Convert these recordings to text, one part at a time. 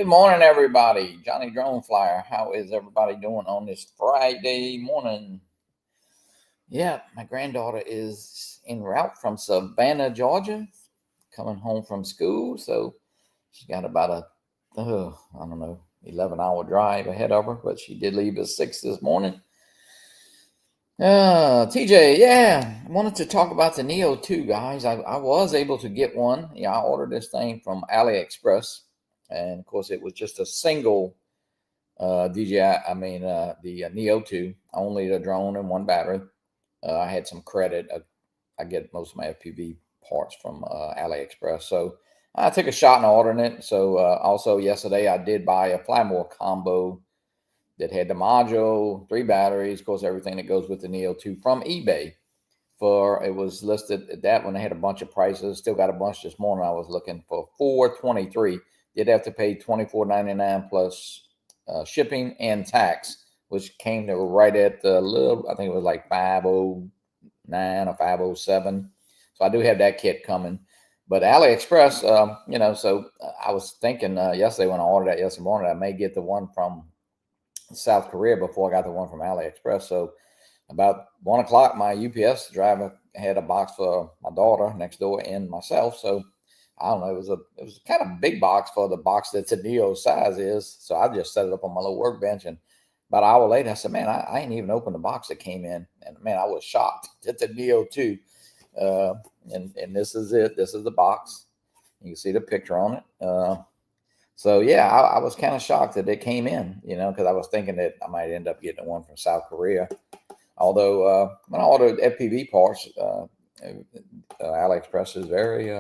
Good morning, everybody. Johnny Drone Flyer. How is everybody doing on this Friday morning? Yeah, my granddaughter is en route from Savannah, Georgia, coming home from school. So she's got about I don't know, 11-hour drive ahead of her, but she did leave at 6 this morning. TJ, yeah, I wanted to talk about the Neo 2, guys. I was able to get one. Yeah, I ordered this thing from AliExpress, and of course, it was just a single DJI. The Neo 2, only the drone and one battery. I had some credit. I get most of my FPV parts from AliExpress, so I took a shot in ordering it. So also yesterday, I did buy a Flymore combo that had the module, 3 batteries, of course, everything that goes with the Neo 2 from eBay. It was listed at that when they had a bunch of prices. Still got a bunch this morning. I was looking for $423. Did have to pay $24.99 plus shipping and tax, which came to right at the little. I think it was like 509 or 507. So I do have that kit coming. But AliExpress, so I was thinking yesterday when I ordered that yesterday morning, I may get the one from South Korea before I got the one from AliExpress. So about 1 o'clock, my UPS driver had a box for my daughter next door and myself. So I don't know, it was kind of big box for the box that the Neo size is. So I just set it up on my little workbench, and about an hour later, I said, man, I ain't even opened the box that came in. And man, I was shocked at the Neo 2. And this is it. This is the box. You can see the picture on it. So yeah, I was kind of shocked that it came in, because I was thinking that I might end up getting one from South Korea. Although when I ordered FPV parts, AliExpress is very,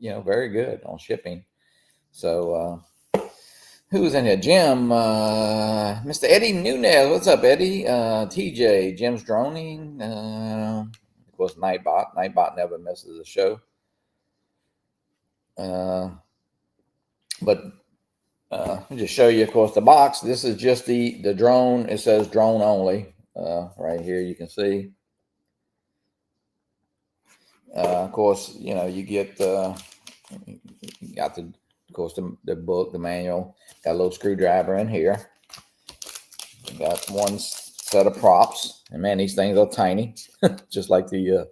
very good on shipping. So who's in here? Jim, Mr. Eddie Nunez. What's up, Eddie? TJ, Jim's droning. Of course, Nightbot. Nightbot never misses a show. But I'll just show you, of course, the box. This is just the drone. It says drone only right here. You can see. Of course, you get you got of course, the book, the manual. Got a little screwdriver in here. Got one set of props, and man, these things are tiny, just like the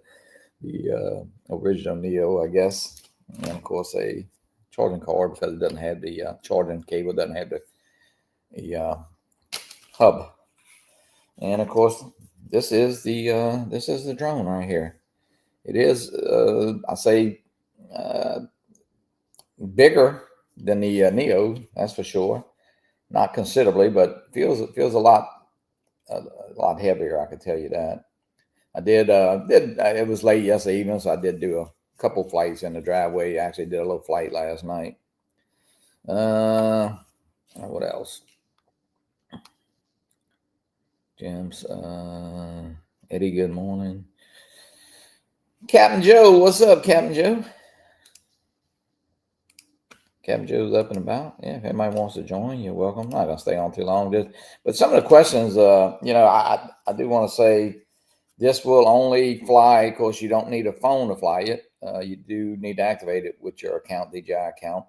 original Neo, I guess. And of course, a charging cord because it doesn't have the charging cable, doesn't have the hub. And of course, this is the drone right here. It is I say bigger than the Neo, that's for sure. Not considerably, but feels a lot heavier. I can tell you that. I did it was late yesterday evening, so I did do a couple flights in the driveway. I actually did a little flight last night. What else? James, Eddie, good morning. Captain Joe, what's up, Captain Joe? Captain Joe's up and about. Yeah, if anybody wants to join, you're welcome. I'm not gonna stay on too long, but some of the questions, I do want to say this will only fly. Of course, you don't need a phone to fly it. You do need to activate it with your account, DJI account.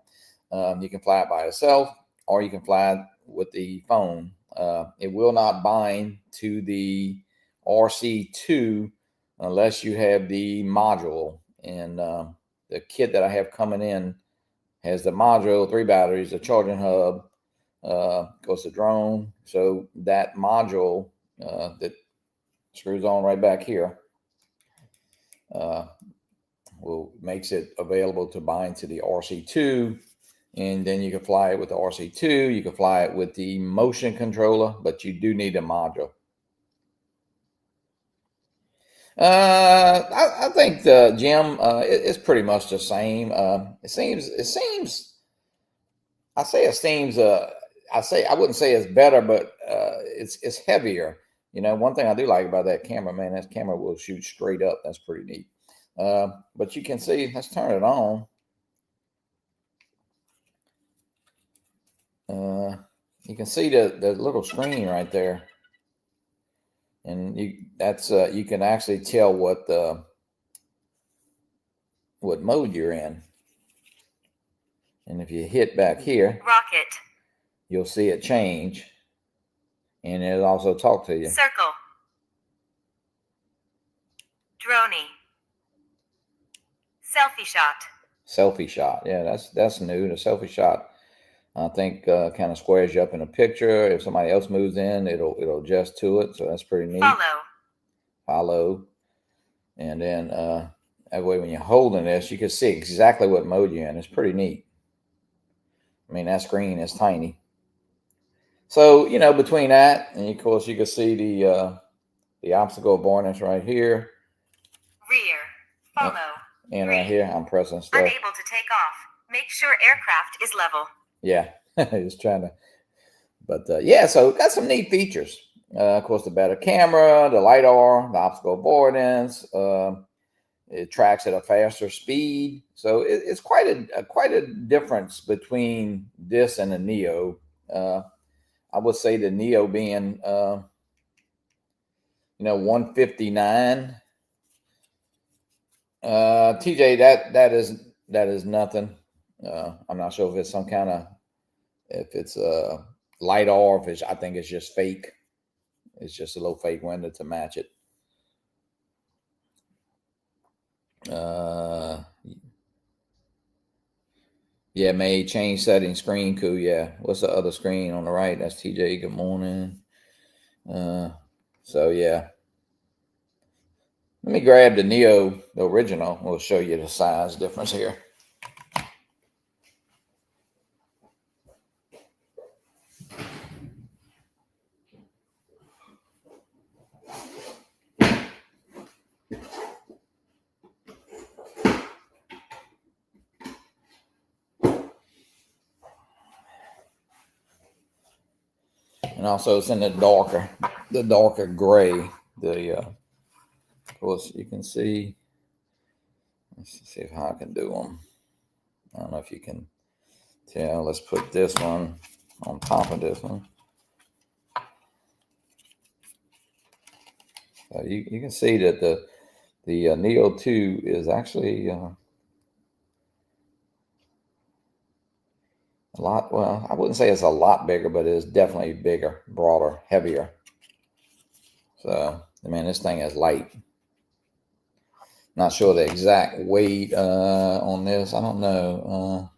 You can fly it by itself, or you can fly it with the phone. It will not bind to the RC2 unless you have the module. And the kit that I have coming in has the module, 3 batteries, a charging hub, of course, the drone. So that module that screws on right back here makes it available to bind to the RC2. And then you can fly it with the RC2. You can fly it with the motion controller, but you do need a module. I think the Jim, it's pretty much the same. It seems. I wouldn't say it's better, but it's heavier. One thing I do like about that camera, man, that camera will shoot straight up. That's pretty neat. But you can see. Let's turn it on. You can see the little screen right there, and you can actually tell what mode you're in. And if you hit back here, rocket, you'll see it change, and it'll also talk to you. Circle. Droney. Selfie shot. Selfie shot. Yeah, that's new. The selfie shot, I think, kind of squares you up in a picture. If somebody else moves in, it'll adjust to it. So that's pretty neat. Follow. And then that way when you're holding this, you can see exactly what mode you're in. It's pretty neat. I mean, that screen is tiny. So, you know, between that and of course you can see the obstacle avoidance right here. Rear. Follow. And right here, I'm pressing stuff. Unable to take off. Make sure aircraft is level. Yeah, just trying to. But yeah, so got some neat features. Of course, the better camera, the LiDAR, the obstacle avoidance. It tracks at a faster speed, so it's quite a difference between this and the Neo. I would say the Neo being, 159. TJ, that is nothing. I'm not sure if it's some kind of, if it's LiDAR, if it's, I think it's just fake. It's just a little fake window to match it. Yeah, may change setting screen. Cool. Yeah. What's the other screen on the right? That's TJ. Good morning. So yeah. Let me grab the Neo, the original. We'll show you the size difference here. And also it's in the darker gray. Of course you can see, let's see if I can do them. I don't know if you can tell. Let's put this one on top of this one. You can see that the Neo 2 is actually a lot, well, I wouldn't say it's a lot bigger, but it's definitely bigger, broader, heavier. So, I mean, this thing is light. Not sure the exact weight on this. I don't know.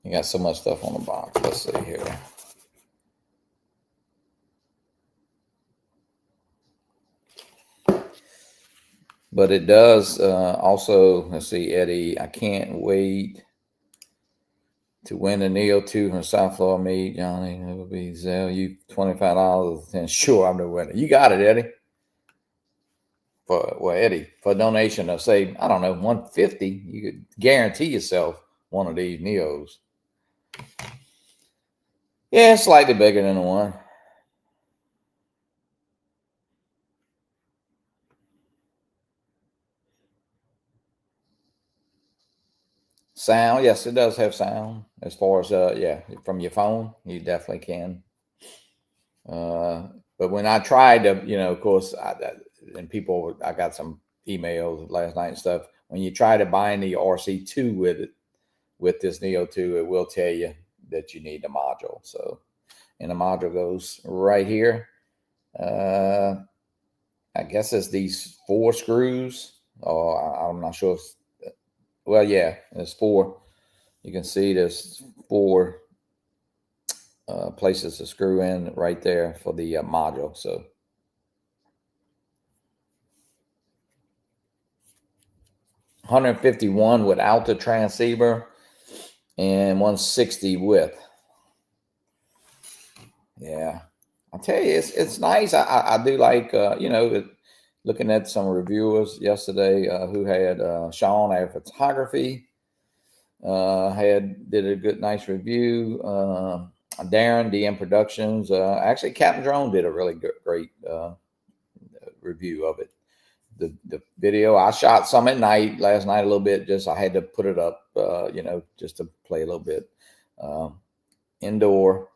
You got so much stuff on the box. Let's see here. But it does also, let's see, Eddie, I can't wait to win the Neo 2 from South Florida meet. Johnny, it will be Zell. You $25. And sure, I'm the winner. You got it, Eddie. Eddie, for a donation of, say, I don't know, $150, you could guarantee yourself one of these Neos. Yeah, it's slightly bigger than the one. Sound, yes, it does have sound. As far as yeah, from your phone, you definitely can. But when I tried to, of course, I got some emails last night and stuff. When you try to bind the RC2 with this Neo 2, it will tell you that you need the module. So, and the module goes right here. I guess it's these 4 screws. I'm not sure if, well, yeah, there's 4. You can see there's 4 places to screw in right there for the module. So 151 without the transceiver and 160 with. Yeah, I'll tell you, it's nice. I do like, looking at some reviewers yesterday who had Sean at Photography did a good, nice review. Darren, DM Productions. Actually, Captain Drone did a really great review of it. The video, I shot some at night last night a little bit. Just I had to put it up, just to play a little bit. Indoor,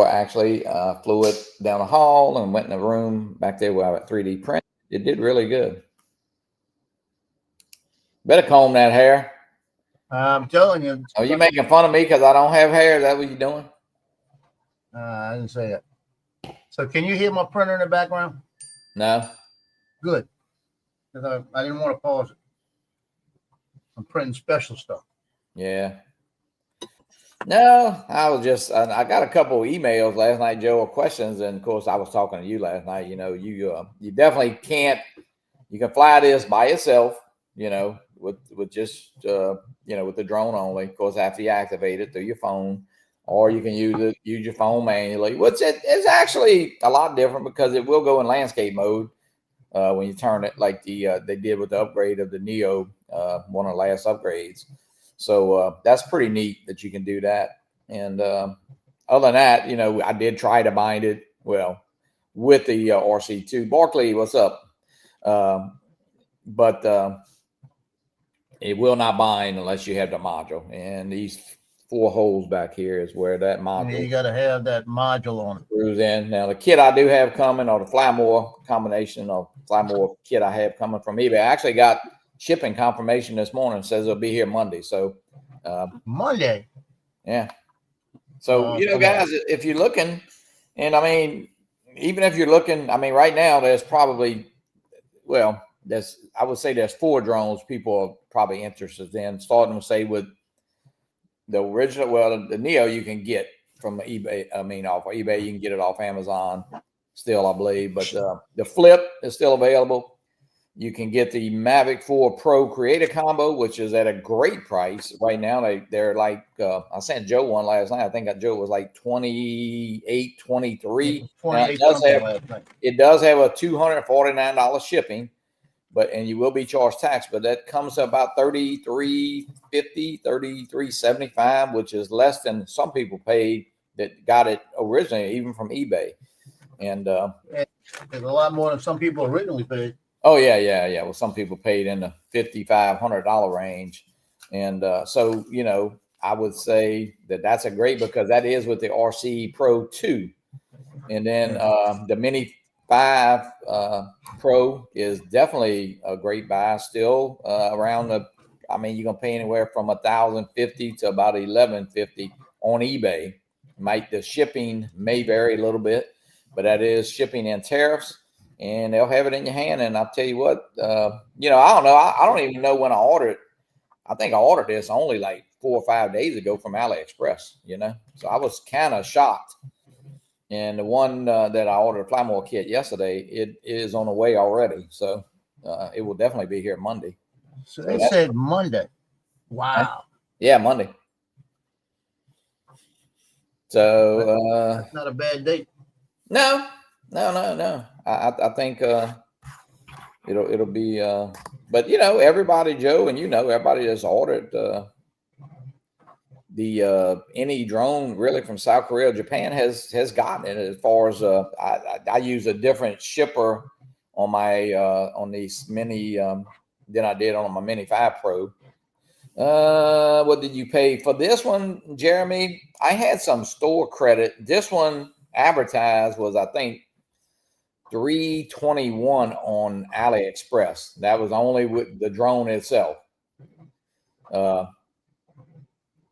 actually, flew it down the hall and went in the room back there where I had 3D print. It did really good. Better comb that hair. I'm telling you. Are you making fun of me because I don't have hair? Is that what you're doing? I didn't say that. So can you hear my printer in the background? No. Good. Because I didn't want to pause it. I'm printing special stuff. Yeah. No, I got a couple of emails last night, Joe, or questions. And of course, I was talking to you last night. You know, you definitely can't, you can fly this by yourself, you know, with just, you know, with the drone only. Of course, after you activate it through your phone, or you can use your phone manually, which is actually a lot different because it will go in landscape mode when you turn it, like they did with the upgrade of the Neo, one of the last upgrades. So that's pretty neat that you can do that. And other than that, you know, I did try to bind it, well, with the RC2. Barkley, what's up? But it will not bind unless you have the module. And these 4 holes back here is where that module. You got to have that module on it. Screws in. Now, the kit I do have coming, or the Flymore combination of Flymore kit I have coming from eBay, I actually got shipping confirmation this morning. Says it'll be here Monday. So Monday. Yeah. So you know, guys, if you're looking, and I mean, even if you're looking, I mean, right now there's probably, well, I would say there's 4 drones people are probably interested in. Starting to say with the original, well, the Neo you can get from eBay. I mean, off of eBay, you can get it off Amazon still, I believe. But the Flip is still available. You can get the Mavic 4 Pro Creator Combo, which is at a great price right now. They're like, I sent Joe one last night. I think Joe was like $28, $23. It does have a $249 shipping, and you will be charged tax, but that comes to about $33.50, $33.75, which is less than some people paid that got it originally, even from eBay. And there's a lot more than some people originally paid. Oh yeah. Well, some people paid in the $5,500 range, and so you know, I would say that's a great, because that is with the RC Pro 2, and then the Mini 5 Pro is definitely a great buy. Still around I mean, you're gonna pay anywhere from $1,050 to about $1,150 on eBay. The shipping may vary a little bit, but that is shipping and tariffs. And they'll have it in your hand. And I'll tell you what, you know, I don't know. I don't even know when I ordered it. I think I ordered this only like 4 or 5 days ago from AliExpress, you know. So I was kind of shocked. And the one that I ordered, a Flymore kit yesterday, it is on the way already. So it will definitely be here Monday. So they said Monday. Wow. Yeah, Monday. So that's not a bad date. No. I think it'll be but you know, everybody, Joe, and you know, everybody that's ordered the any drone really from South Korea or Japan has gotten it. As far as I use a different shipper on my on these Mini than I did on my Mini 5 Pro. What did you pay for this one, Jeremy? I had some store credit. This one advertised was, I think, $321 on AliExpress. That was only with the drone itself.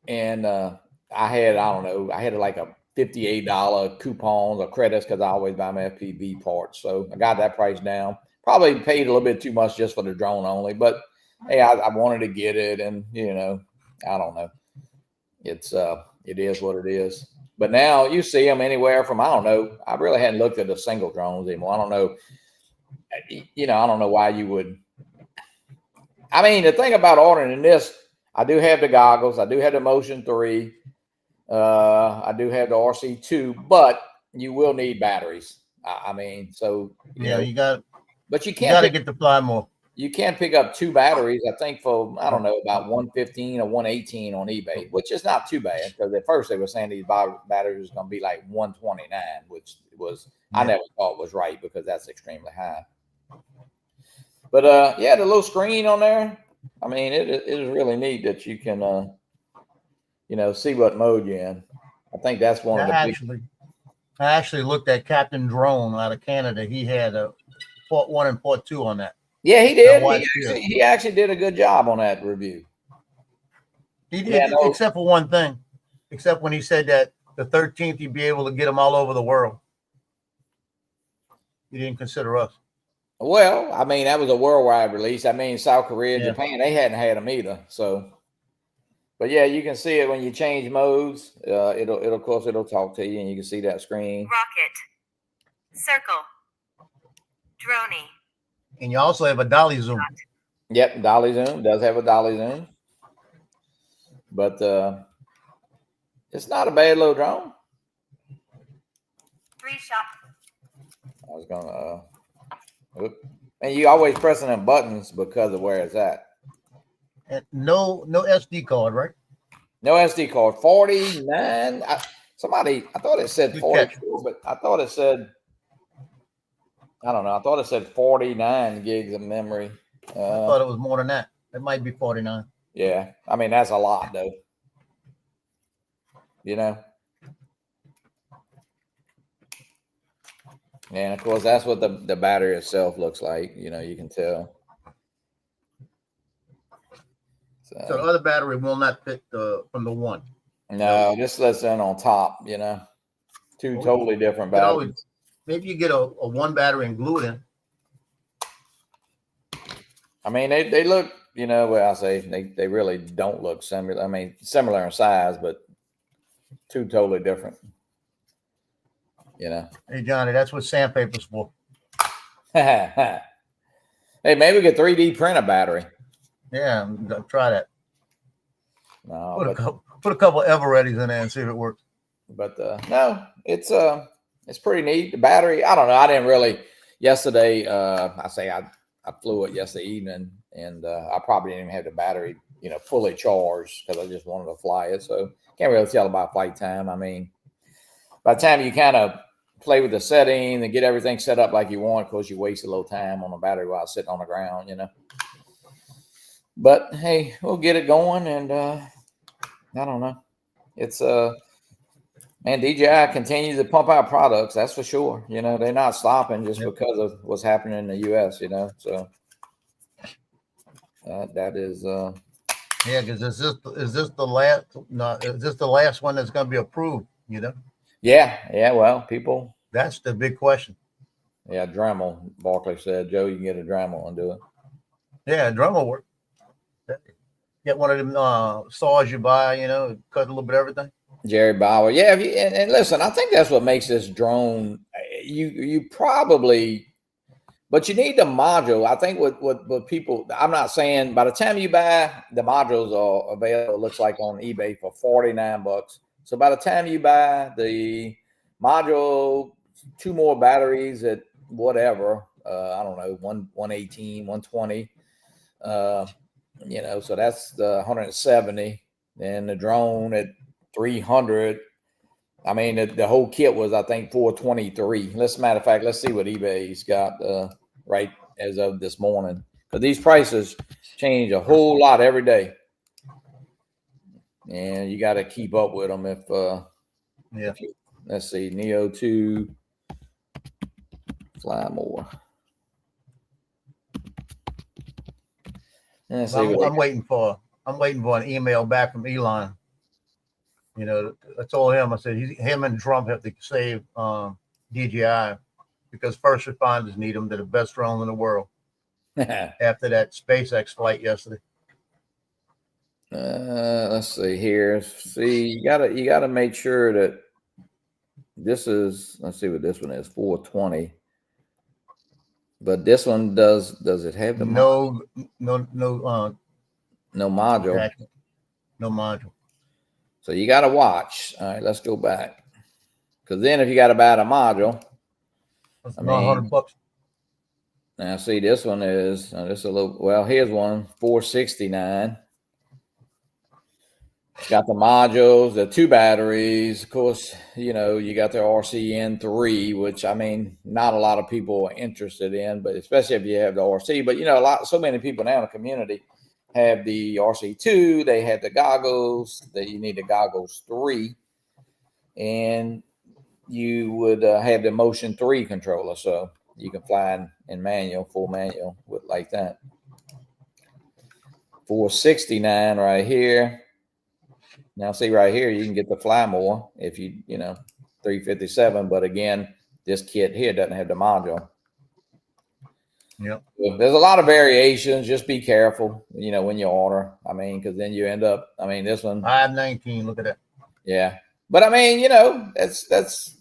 And I had like a $58 coupons or credits because I always buy my FPV parts. So I got that price down. Probably paid a little bit too much just for the drone only, but hey, I wanted to get it, and you know, I don't know. It is what it is. But now you see them anywhere from, I don't know. I really hadn't looked at the single drones anymore. I don't know. You know, I don't know why you would. I mean, the thing about ordering this, I do have the goggles. I do have the Motion 3. I do have the RC2, but you will need batteries. I mean, so you got. But you can't. You got to get the Flymore. You can pick up 2 batteries, I think, for, I don't know, about $115 or $118 on eBay, which is not too bad, because at first they were saying these batteries was going to be like $129, which was, I never thought was right, because that's extremely high. But yeah, the little screen on there, I mean, it is really neat that you can, you know, see what mode you're in. I think that's one of the I actually looked at Captain Drone out of Canada. He had a Port 1 and Port 2 on that. Yeah, he did. He actually did a good job on that review. He did, Yeah, no. except for one thing. Except when he said that the 13th he'd be able to get them all over the world. He didn't consider us. Well, I mean, that was a worldwide release. I mean, South Korea, Yeah. Japan, they hadn't had them either. So, but yeah, you can see it when you change modes. It'll of course it'll talk to you, and you can see that screen. Rocket. Circle. Droney. And you also have a dolly zoom. Yep, dolly zoom does have a dolly zoom, but it's not a bad little drone. 3-shot. I was gonna, and you always pressing them buttons because of where it's at. And no SD card, right? No SD card. 49. I thought it said Good 42, but I thought it said, I don't know. I thought it said 49 gigs of memory. I thought it was more than that. It might be 49. Yeah, I mean that's a lot though. You know. And of course, that's what the battery itself looks like. You know, you can tell. So the other battery will not fit from the one. No, this lets in on top. You know, two totally different You know, batteries. maybe you get a one battery and glue it in. I mean, they look. You know, well, I say they really don't look similar. I mean, similar in size, but two totally different. You know. Hey Johnny, that's what sandpaper's for. Hey, maybe we could 3D print a battery. Yeah, try that. No, Put a couple Everettis in there and see if it works. But no, it's pretty neat. The battery, I don't know. I didn't really yesterday. I flew it yesterday evening, and I probably didn't even have the battery, you know, fully charged because I just wanted to fly it. So can't really tell about flight time. I mean, by the time you kind of play with the setting and get everything set up like you want, of course, you waste a little time on the battery while it's sitting on the ground, you know. But hey, we'll get it going, and I don't know. It's man, DJI continues to pump out products. That's for sure. You know, they're not stopping just because of what's happening in the U.S. You know, so that is. Yeah, because is this the last? No, is this the last one that's going to be approved? You know. Yeah. Well, people. That's the big question. Yeah, Dremel. Barkley said, Joe, you can get a Dremel and do it. Yeah, Dremel work. Get one of them saws you buy. You know, cut a little bit of everything. Jerry Bauer. Yeah, and listen, I think that's what makes this drone. You probably, but you need the module. I think what people. I'm not saying by the time you buy the modules are available. It looks like on eBay for $49. So by the time you buy the module, 2 more batteries at whatever, I don't know, 118, 120. You know, so that's the 170, and the drone at 300. I mean, the whole kit was, I think, 423. Matter of fact, let's see what eBay's got right as of this morning. But these prices change a whole lot every day, and you got to keep up with them. Let's see, Neo 2, fly more. I'm waiting for an email back from Elon. You know, I told him, I said, him and Trump have to save DJI because first responders need them. They're the best drone in the world. After that SpaceX flight yesterday. Let's see here. See, you gotta make sure that this is. Let's see what this one is. 420. But this one does it have the no module? No module. So you got to watch. All right, let's go back. Because then if you got to buy the module, that's $100. Now see, this one is this a little. Well, here's one, $469. It's got the modules, the 2 batteries. Of course, you know, you got the RCN3, which I mean, not a lot of people are interested in, but especially if you have the RC. But you know, so many people now in the community have the RC2. They have the goggles. That you need the goggles 3, and you would have the Motion 3 controller, so you can fly in manual, full manual with like that. $469 right here. Now, see right here, you can get the fly more if you 357. But again, this kit here doesn't have the module. Yep. There's a lot of variations. Just be careful, when you order. I mean, because then you end up. I mean, this one. 519. Look at that. Yeah, but I mean, that's.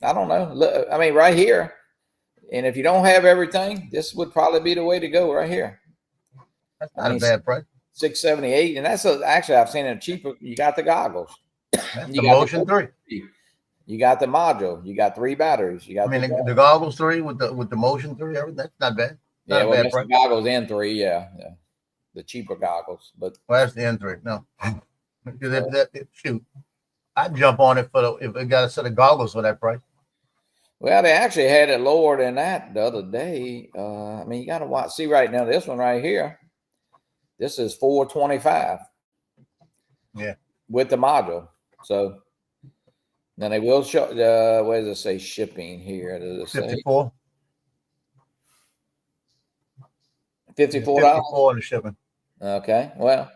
I don't know. Look, I mean, right here, and if you don't have everything, this would probably be the way to go right here. That's not a bad price. 678, and that's actually I've seen it cheaper. You got the goggles. That's the Motion 3. You got the module. You got 3 batteries. You got. The goggles 3 with the Motion 3. Everything. That's not bad. Not well, that's the goggles N3. Yeah, the cheaper goggles. But that's the N3. No, shoot, I'd jump on it if it got a set of goggles for that price. Well, they actually had it lower than that the other day. I mean, you got to watch. See right now, this one right here. This is $425. Yeah, with the module. So then they will show. Where does it say shipping here? Does it 54. $54 for the shipping. Okay, well,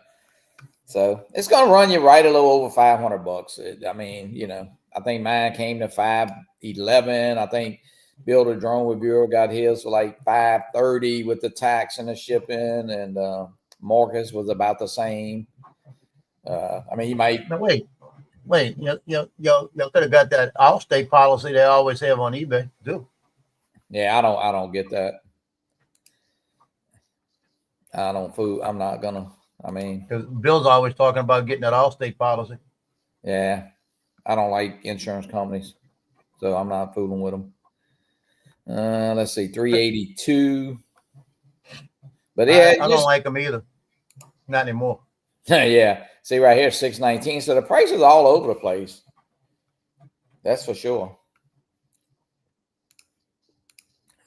so it's going to run you right a little over $500. I mean, I think mine came to $511. I think Builder Drone Reviewer got his for like $530 with the tax and the shipping, and Marcus was about the same. I mean, you might. No, wait. You could have got that Allstate policy they always have on eBay too. Yeah, I don't get that. I'm not gonna. I mean, because Bill's always talking about getting that Allstate policy. Yeah, I don't like insurance companies, so I'm not fooling with them. Let's see, 382. But yeah, I don't like them either. Not anymore. Yeah. See right here, 619. So the prices all over the place. That's for sure.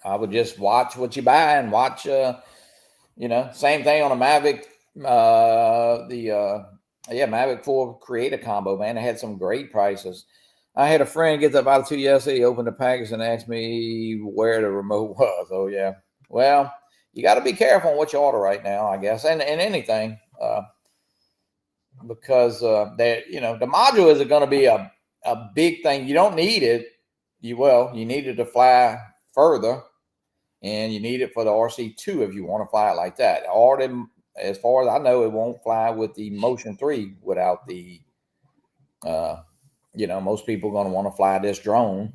I would just watch what you buy and watch. Same thing on a Mavic. Mavic 4 Creator combo. Man, they had some great prices. I had a friend get the Vita 2 yesterday. He opened the package and asked me where the remote was. Oh yeah. Well, you got to be careful on what you order right now, I guess, and anything, because the module is going to be a big thing. You don't need it. You need it to fly further, and you need it for the RC2 if you want to fly it like that. Or as far as I know, it won't fly with the Motion 3 without the. Most people are going to want to fly this drone,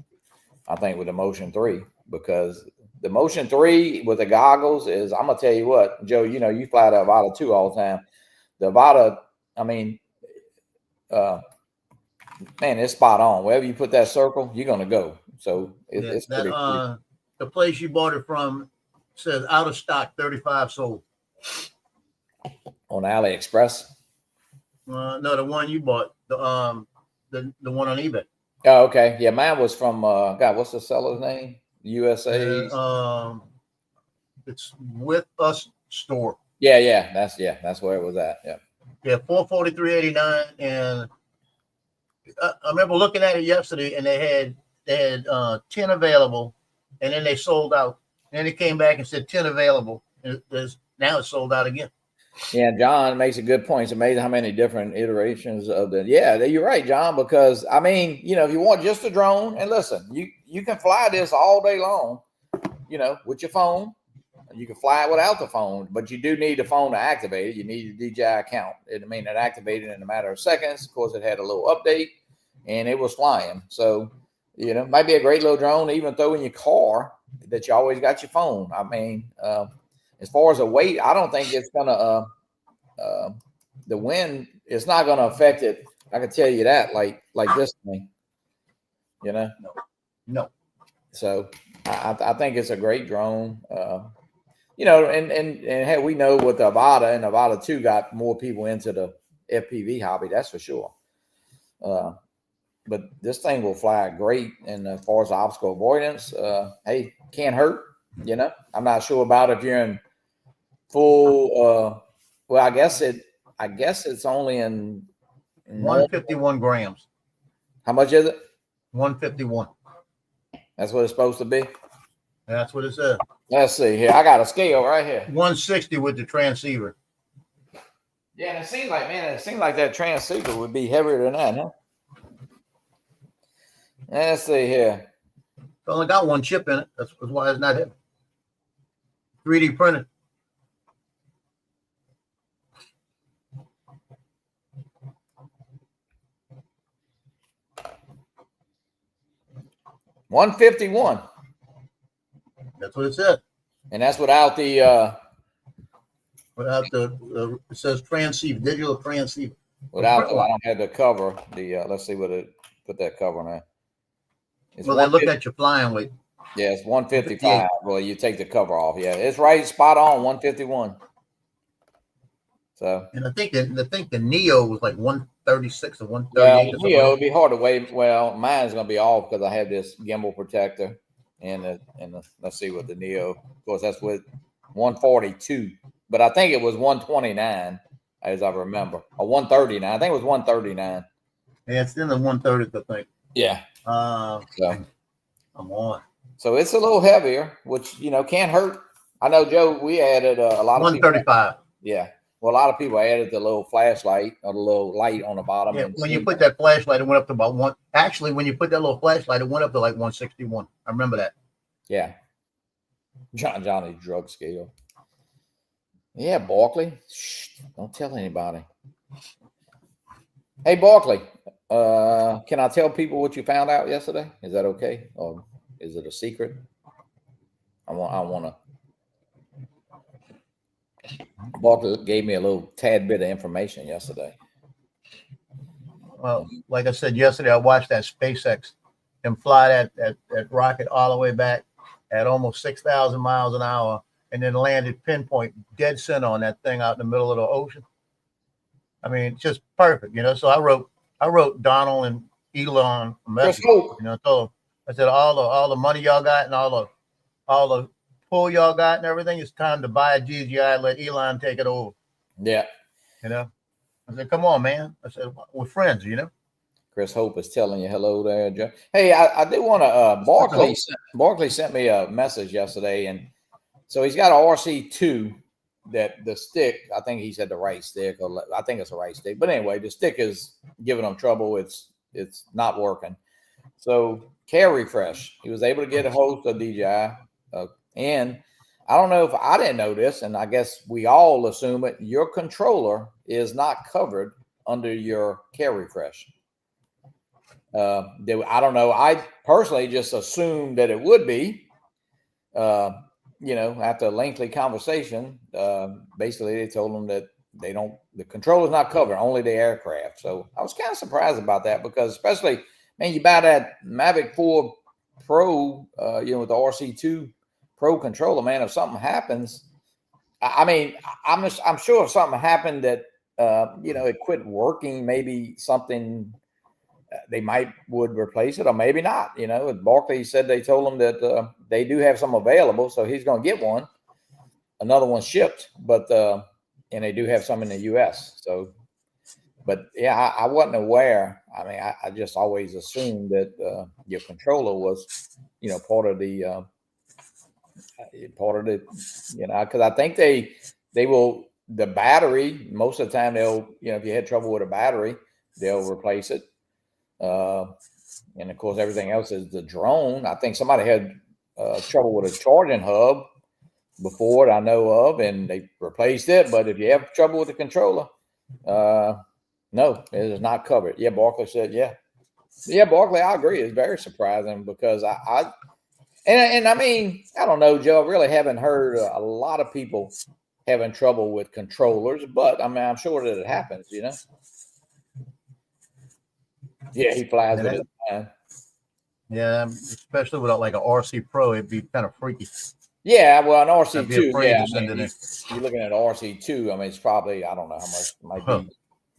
I think, with the Motion 3, because the Motion 3 with the goggles is, I'm going to tell you what, Joe, you fly the Avata 2 all the time. The Avata, I mean, man, it's spot on. Wherever you put that circle, you're going to go. So it's pretty cool. The place you bought it from says out of stock, 35 sold. On AliExpress? No, the one you bought, the one on eBay. Oh, okay. Yeah, mine was from what's the seller's name? USA. It's With Us Store. Yeah, that's where it was at. Yeah, $443.89, and I remember looking at it yesterday, and they had 10 available, and then they sold out. And then it came back and said 10 available, and now it's sold out again. Yeah, John makes a good point. It's amazing how many different iterations of the. Yeah, you're right, John. Because I mean, if you want just a drone, and listen, you can fly this all day long, with your phone. You can fly it without the phone, but you do need the phone to activate it. You need a DJI account. It activated in a matter of seconds. Of course, it had a little update, and it was flying. So, it might be a great little drone to even throw in your car that you always got your phone. I mean, as far as the weight, I don't think it's gonna. The wind is not gonna affect it. I can tell you that. Like this thing, No. So I think it's a great drone. And hey, we know with the Avata and Avata 2 got more people into the FPV hobby. That's for sure. But this thing will fly great. And as far as obstacle avoidance, hey, can't hurt. I'm not sure about if you're in full. Well, I guess it's only in 151 grams. How much is it? 151. That's what it's supposed to be. That's what it says. Let's see here. I got a scale right here. 160 with the transceiver. Yeah, and it seems like that transceiver would be heavier than that, huh? Let's see here. It's only got one chip in it. That's why it's not heavy. 3D printed. $151, That's what it said. and that's without the It says transceiver, digital transceiver. without the, I don't have the cover. The let's see what it put that cover on there. It's Well, they look 150 at your flying weight. yeah, it's 155. Well, you take the cover off. Yeah, it's right spot on 151. So And I think the Neo was like 136 or well, 138 or something. it'd be hard to weigh. Well, mine's gonna be off because I have this gimbal protector, and let's see what the Neo. Of course, that's with 142, but I think it was 129, as I remember, or 139. I think it was 139. Yeah, it's in the 130s, I think. Yeah. So I'm on. So it's a little heavier, which can't hurt. I know, Joe. We added a lot of people. 135. Yeah. Well, a lot of people added the little flashlight or the little light on the bottom. Yeah, and when you put that flashlight, it went up to about one. Actually, when you put that little flashlight, it went up to like 161. I remember that. Yeah. Johnny's drug scale. Yeah, Barkley. Shh, don't tell anybody. Hey, Barkley. Can I tell people what you found out yesterday? Is that okay, or is it a secret? I want to. Barkley gave me a little tad bit of information yesterday. Well, like I said yesterday, I watched that SpaceX and fly that rocket all the way back at almost 6,000 miles an hour, and then landed pinpoint dead center on that thing out in the middle of the ocean. I mean, it's just perfect, So I wrote Donald and Elon a message, told them, I said all the money y'all got and all the pull y'all got and everything, it's time to buy a GGI and let Elon take it over. Yeah. I said, come on, man. I said, we're friends, Chris Hope is telling you hello there, Joe. Hey, I did want to. Barkley sent me a message yesterday, and so he's got an RC2 that the stick. I think he said the right stick, or I think it's the right stick. But anyway, the stick is giving him trouble. It's not working. So Carry Fresh, he was able to get a hold of DJI, and I don't know if I didn't know this, and I guess we all assume it. Your controller is not covered under your Carry Fresh. I don't know. I personally just assumed that it would be. After a lengthy conversation, basically they told them that the controller's not covered, only the aircraft. So I was kind of surprised about that because, especially, man, you buy that Mavic 4 Pro, with the RC2 Pro controller, man. If something happens, I mean, I'm sure if something happened that it quit working, maybe something. They would replace it or maybe not. Barkley said they told him that they do have some available, so he's going to get one. Another one shipped, but and they do have some in the U.S. So, but yeah, I wasn't aware. I mean, I just always assumed that your controller was, part of the, because I think they will. The battery, most of the time they'll, if you had trouble with a battery, they'll replace it. And of course, everything else is the drone. I think somebody had trouble with a charging hub before that I know of, and they replaced it. But if you have trouble with the controller, no, it is not covered. Yeah, Barkley said, yeah, Barkley, I agree. It's very surprising because I mean, I don't know, Joe. I really haven't heard a lot of people having trouble with controllers, but I mean, I'm sure that it happens, Yeah, he flies with it. Yeah, especially without like an RC Pro, it'd be kind of freaky. Yeah, well, an RC2. Yeah, you're looking at RC2. I mean, it's probably, I don't know how much. It might be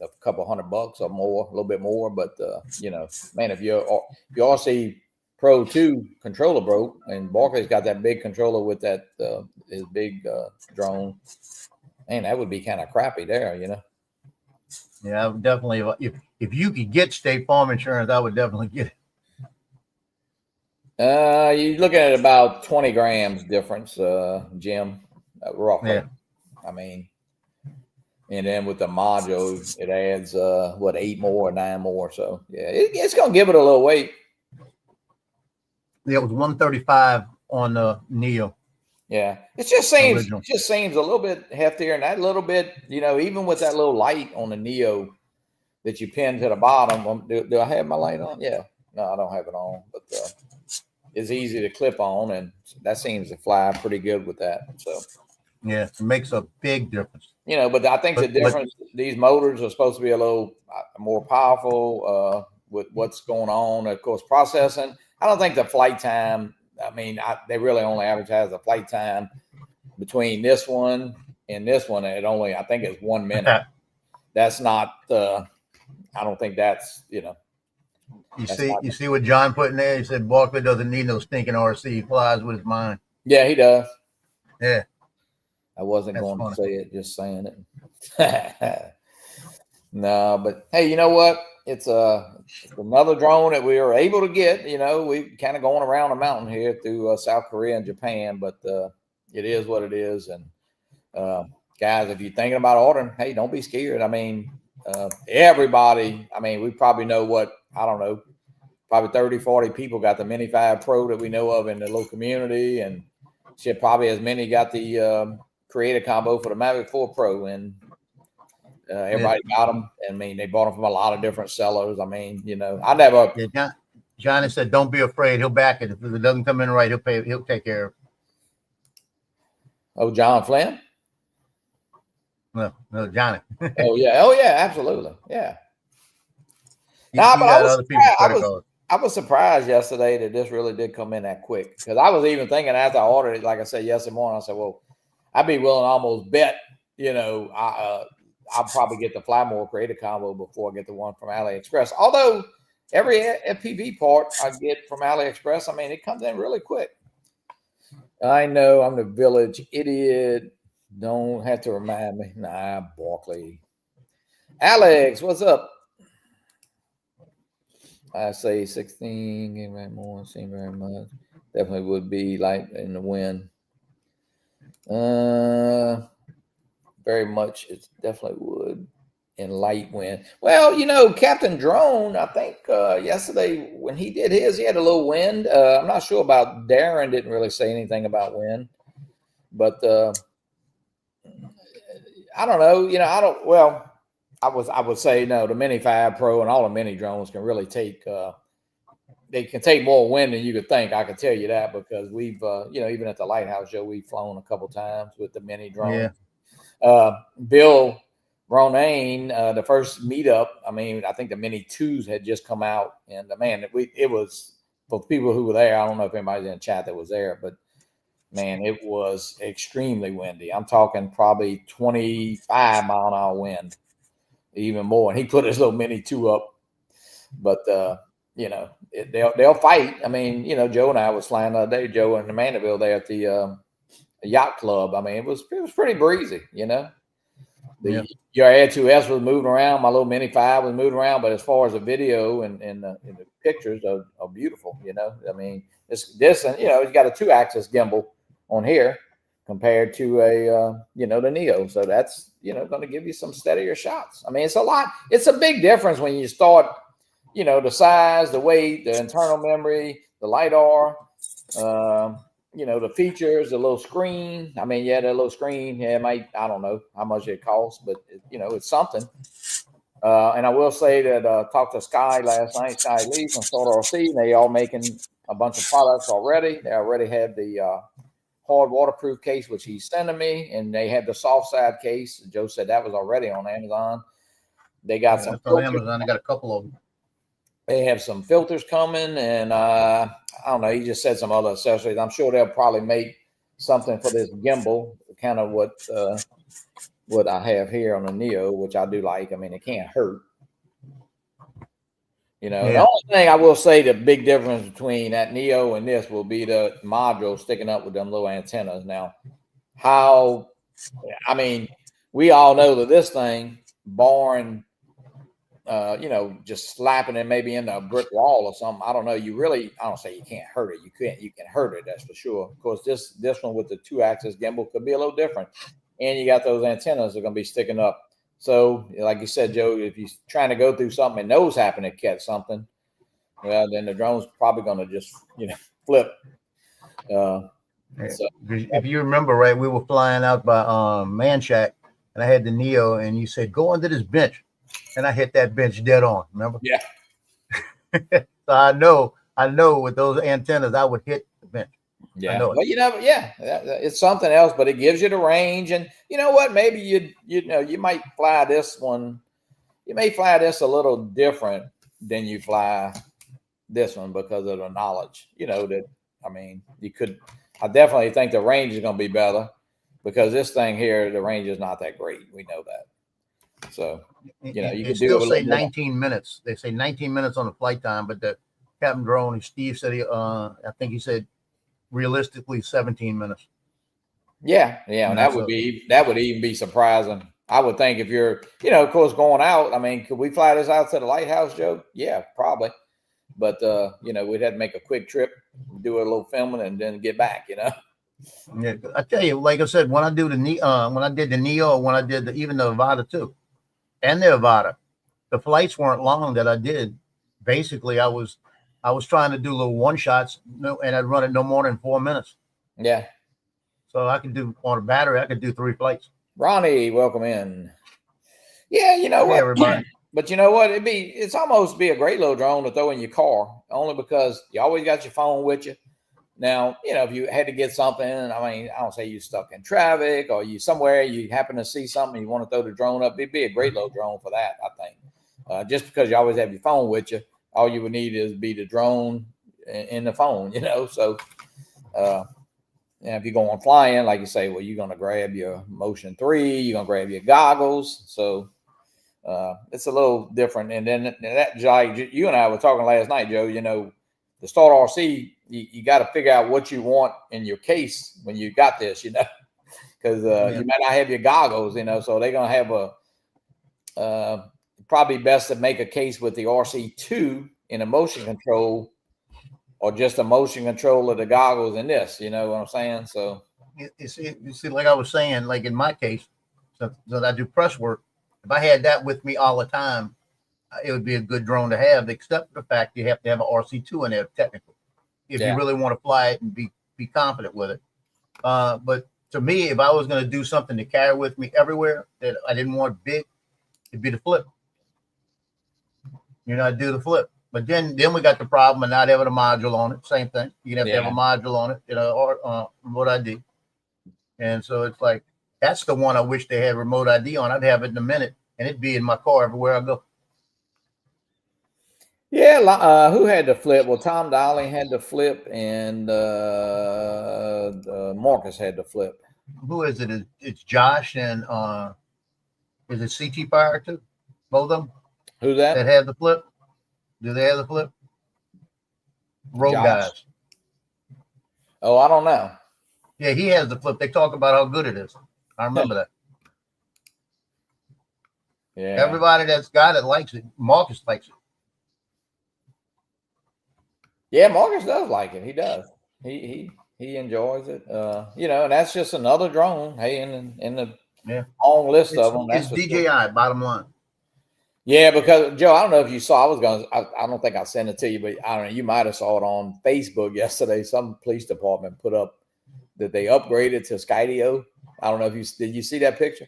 a couple $100 or more, a little bit more. But man, if your RC Pro 2 controller broke, and Barkley's got that big controller with that his big drone, man, that would be kind of crappy there, Yeah, I would definitely. If you could get State Farm insurance, I would definitely get it. You're looking at about 20 grams difference, Jim, roughly. Yeah. I mean, And then with the module, it adds 8 more or 9 more. So yeah, it's gonna give it a little weight. It was 135 on the Neo. Yeah, it Original. just seems a little bit heftier, and that little bit, even with that little light on the Neo that you pin to the bottom. Do I have my light on? Yeah, no, I don't have it on, but it's easy to clip on, and that seems to fly pretty good with that. So yeah, it makes a big difference. But I think the difference, these motors are supposed to be a little more powerful with what's going on. Of course, processing. I don't think the flight time. I mean, they really only advertise the flight time between this one and this one. And I think it's 1 minute. That's not. I don't think that's. You see what John put in there. He said Barkley doesn't need no stinking RC. He flies with his mind. Yeah, he does. Yeah. I wasn't going to say it, just saying it. No, but hey, you know what? It's another drone that we were able to get. We kind of going around the mountain here through South Korea and Japan, but it is what it is. And guys, if you're thinking about ordering, hey, don't be scared. I mean, everybody. I mean, we probably know probably 30, 40 people got the Mini 5 Pro that we know of in the little community, and shit, probably as many got the Creator Combo for the Mavic 4 Pro, and everybody got them. I mean, they bought them from a lot of different sellers. I mean, I never. Yeah, Johnny said, "Don't be afraid. He'll back it. If it doesn't come in right, he'll take care of it." Oh, John Flynn? No, Johnny. Oh yeah, absolutely, yeah. But I was surprised yesterday that this really did come in that quick, because I was even thinking after I ordered it, like I said yesterday morning, I said, well, I'd be willing to almost bet, I'll probably get the Flymore Creator Combo before I get the one from AliExpress. Although every FPV part I get from AliExpress, I mean, it comes in really quick. I know I'm the village idiot. Don't have to remind me. Nah, Barkley. Alex, what's up? I say 16, give me more, seem very much. Definitely would be light in the wind. Very much, it definitely would in light wind. Well, Captain Drone, I think yesterday when he did his, he had a little wind. I'm not sure about Darren, didn't really say anything about wind, but I don't know. I would say no, the Mini 5 Pro and all the mini drones can really take they can take more wind than you could think. I can tell you that, because we've even at the Lighthouse show, we've flown a couple times with the mini drone. Yeah. Bill Ronayne, the first meetup, I mean, I think the Mini 2s had just come out, and man, it was, for people who were there, I don't know if anybody's in the chat that was there, but man, it was extremely windy. I'm talking probably 25 mile an hour wind, even more. And he put his little Mini 2 up, but they'll fight. I mean, Joe and I was flying the other day, Joe and Mandeville there at the yacht club. I mean, it was pretty breezy, Your Air 2S was moving around. My little Mini 5 was moving around, but as far as the video and the pictures are beautiful, I mean, this and you got a 2-axis gimbal on here compared to a the Neo, so that's going to give you some steadier shots. I mean, it's a big difference when you start, the size, the weight, the internal memory, the LiDAR, the features, the little screen. I mean, that little screen, I don't know how much it costs, but it's something. And I will say that talked to Sky last night, Sky Lee from Solar RC, and they all making a bunch of products already. They already had the hard waterproof case, which he's sending me, and they had the soft side case. Joe said that was already on Amazon. They got some on Amazon. I got a couple of them. They have some filters coming, and I don't know. He just said some other accessories. I'm sure they'll probably make something for this gimbal, kind of what I have here on the Neo, which I do like. I mean, it can't hurt. The only thing I will say, the big difference between that Neo and this will be the module sticking up with them little antennas. Now, we all know that this thing, barring, just slapping it maybe into a brick wall or something, I don't know. I don't say you can't hurt it. You can hurt it, that's for sure. Of course, this one with the 2-axis gimbal could be a little different. And you got those antennas that are going to be sticking up So, like you said, Joe, if you're trying to go through something and nose happen to catch something, well, then the drone's probably going to just, flip. So, If you remember, right, we were flying out by Manchac, and I had the Neo, and you said go under this bench, and I hit that bench dead on. Remember? yeah. So I know with those antennas, I would hit the bench. Yeah, know it. but it's something else, but it gives you the range, and you know what? Maybe you might fly this one. You may fly this a little different than you fly this one because of the knowledge. You could. I definitely think the range is going to be better because this thing here, the range is not that great. We know that. So you It could still do say 19 minutes. They say 19 minutes on the flight time, but the Captain Drone, Steve said I think he said realistically 17 minutes. Yeah, and that would even be surprising. I would think if you're, of course, going out. I mean, could we fly this out to the lighthouse, Joe? Yeah, probably. But we'd have to make a quick trip, do a little filming, and then get back. Yeah, I tell you, like I said, when I do when I did the Neo, when I did even the Avata too, and the Avata, the flights weren't long that I did. Basically, I was trying to do little one shots, and I'd run it no more than 4 minutes. Yeah. So I could do on a battery. I could do 3 flights. Ronnie, welcome in. Yeah, you know what? Everybody. But you know what? It's almost be a great little drone to throw in your car, only because you always got your phone with you. Now, if you had to get something, I mean, I don't say you stuck in traffic or you somewhere, you happen to see something, you want to throw the drone up, it'd be a great little drone for that, I think. Just because you always have your phone with you, all you would need is be the drone in the phone, So, if you're going flying, like you say, well, you're going to grab your Motion 3, you're going to grab your goggles. So it's a little different. And then that, like you and I were talking last night, Joe, the Start RC, you got to figure out what you want in your case when you got this, because you might not have your goggles, so they're going to have probably best to make a case with the RC2 in a motion control or just a motion control of the goggles in this, you know what I'm saying? So you see, like I was saying, like in my case, since I do press work, if I had that with me all the time, it would be a good drone to have, except for the fact you have to have an RC2 in there technically, if you really want to fly it and be confident with it. But to me, if I was going to do something to carry with me everywhere that I didn't want big, it'd be the flip. I'd do the flip. But then we got the problem of not having a module on it. Same thing. You have to have a module on it, or remote ID. And so it's like, that's the one I wish they had remote ID on. I'd have it in a minute, and it'd be in my car everywhere I go. Yeah, who had the flip? Well, Tom Dowling had the flip, and Marcus had the flip. Who is it? It's Josh and is it CT Fire too? Both of them? Who's that? That have the flip? Do they have the flip? Road guys. Oh, I don't know. Yeah, he has the flip. They talk about how good it is. I remember that. Yeah. Everybody that's got it likes it. Marcus likes it. Yeah, Marcus does like it. He does. He enjoys it. And that's just another drone. Hey, in the long list of them. It's DJI, bottom line. Yeah, because Joe, I don't know if you saw. I don't think I sent it to you, but I don't know. You might have saw it on Facebook yesterday. Some police department put up that they upgraded to Skydio. I don't know if did you see that picture?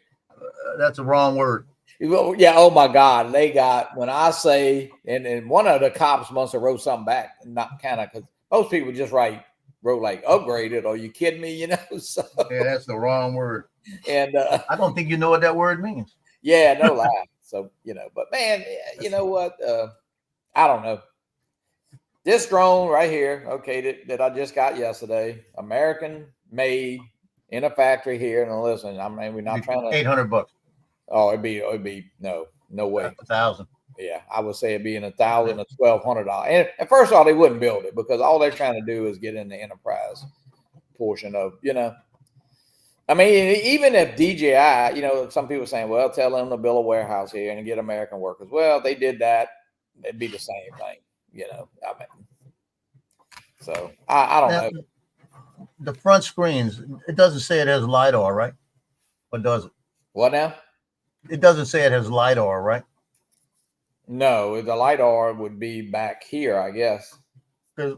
That's the wrong word. Yeah. Oh my God. They got, when I say, and one of the cops must have wrote something back, not kind of, because most people just wrote like upgraded. Are you kidding me? So, yeah, that's the wrong word. And I don't think you know what that word means. Yeah, no lie. So, but man, you know what? I don't know. This drone right here, okay, that I just got yesterday, American made in a factory here. And listen, I mean, we're not trying to $800. Oh, it'd be no way. 1,000. Yeah, I would say it'd be in $1,000 to $1,200. And first of all, they wouldn't build it because all they're trying to do is get in the enterprise portion of, I mean, even if DJI, some people are saying, well, tell them to build a warehouse here and get American workers. Well, if they did that, it'd be the same thing, I mean, so I don't know. The front screens, it doesn't say it has LiDAR, right? Or does it? What now? It doesn't say it has LiDAR, right? No, the LiDAR would be back here, I guess. Because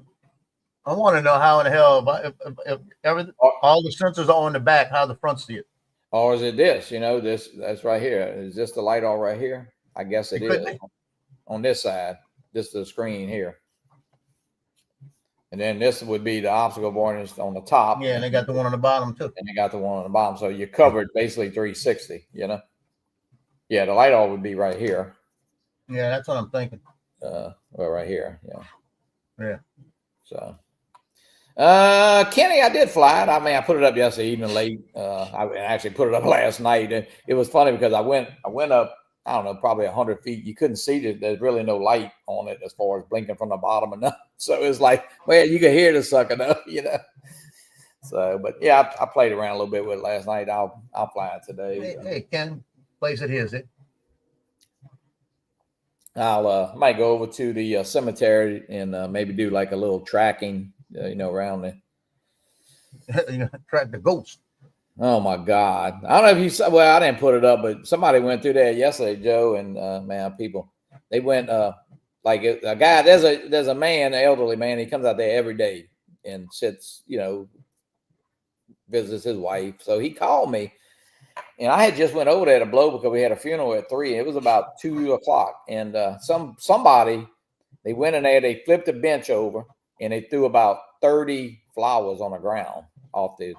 I want to know how in the hell if everything, all the sensors are on the back, how the front see it. Or is it this? You know, that's right here. Is this the LiDAR right here? I guess it is on this side. This is the screen here. And then this would be the obstacle warnings on the top. Yeah, and they got the one on the bottom too. And they got the one on the bottom. So you're covered basically 360, you know? Yeah, the LiDAR would be right here. Yeah, that's what I'm thinking. Well, right here. Yeah. Yeah. So, Kenny, I did fly it. I mean, I put it up yesterday evening late. I actually put it up last night. And it was funny because I went up, I don't know, probably 100 feet. You couldn't see that there's really no light on it as far as blinking from the bottom and nothing. So it was like, well, you can hear the sucker though, you know. So, but yeah, I played around a little bit with it last night. I'll fly it today. Hey, Ken, place it his it. I might go over to the cemetery and maybe do like a little tracking, you know, around there. Track the ghost. Oh my God! I don't know if you saw. Well, I didn't put it up, but somebody went through there yesterday, Joe, and man, people, they went like a guy. There's a man, an elderly man. He comes out there every day and sits, you know, visits his wife. So he called me, and I had just went over there to blow because we had a funeral at 3. It was about 2 o'clock, and somebody, they went in there, they flipped the bench over, and they threw about 30 flowers on the ground off the